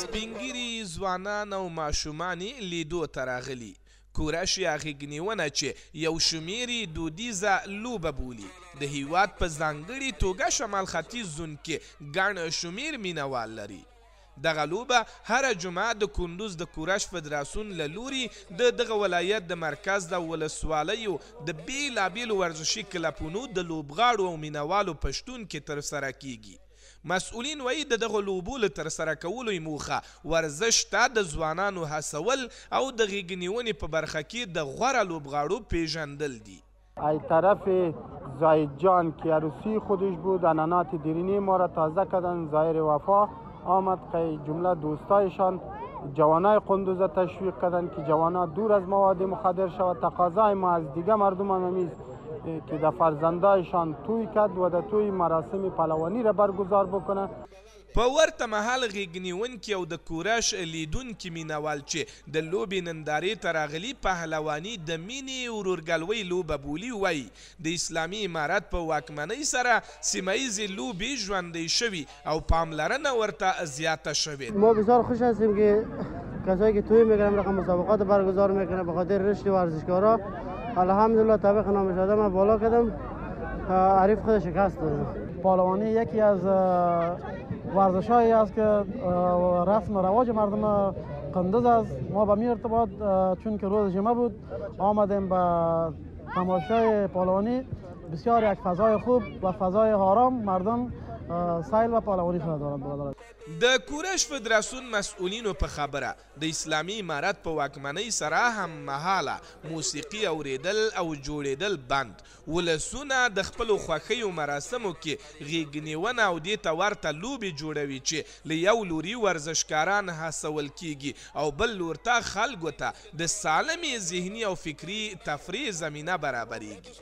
سپینګیري ځوانان او ماشومان لیدو ته راغلي. کورش یا غېږنیونه چې یو شمېر یې دودیزه لوبه بولي. د هیواد په ځانګړې توګه شمال ختیځ زون کې ګڼ شمېر مینوال لري. دغه لوبه هره جمعه د کندوز د کورش فدراسیون له لوري د دغه ولایت د مرکز د ولسوالیو د بیلابیلو ورزشي کلبونو د لوبغاړو او مینوالو په شتون کې ترسره کیږي. مسئولین وایي د دغه لوبو له ترسره کولو یې موخه ورزش ته د ځوانانو هڅول او د غېږنیونې په برخه کې د غوره لوبغاړو پیژندل دي. از طرف زاهد جان که عروسی خودش بود عنانات دیرینی ما را تازه کردن. ظاهر وفا آمد که جمله دوستایشان جوانای قندوز را تشویق کردن که جوانا دور از مواد مخدر شود. تقاضای ما از دیگه مردم هم همیست که در فرزندایشان توی کرد و در توی مراسم پهلوانی را برگزار بکنه. په ورته مهال غېږنیونکي او د کورش لیدونکي مینوال چې د لوبې نندارې ته راغلي پهلواني د مینې ورورګلوۍ لوبه بولي وایي د اسلامي امارت په واکمنۍ سره سیمه ییزې لوبې ژوندۍ شوي او پاملرنه ورته زیاته شوې. ما بسیار خوش هستیم که کسایی که توی میگیرن رقم مسابقات برگزار میکنه به خاطر رشد ورزشکارا. الحمدلله طبق نامزده من بالا کردم. عریف خود شکست دادم. پهلوانی یکی از ورزش‌هایی است که رسم و رواج مردم قندوز است. ما به می ارتباط چون که روز جمعه بود آمدیم به تماشای پهلوانی. بسیار یک فضای خوب و فضای آرام مردم سیل و پهلوانی خود دارند. د کورش فدراسیون مسئولینو په خبره د اسلامي امارت په واکمنۍ سره هم مهاله موسیقي اوریدل او جوړېدل بند. ولسونه د خپلو خوښیو مراسمو کې غېږنیونه او دې ته ورته لوبې جوړوي چې له یو لوري ورزشکاران هڅول کیږي او بل لور ته خلکو ته د سالمې ذهني او فکري تفریح زمینه برابریږي.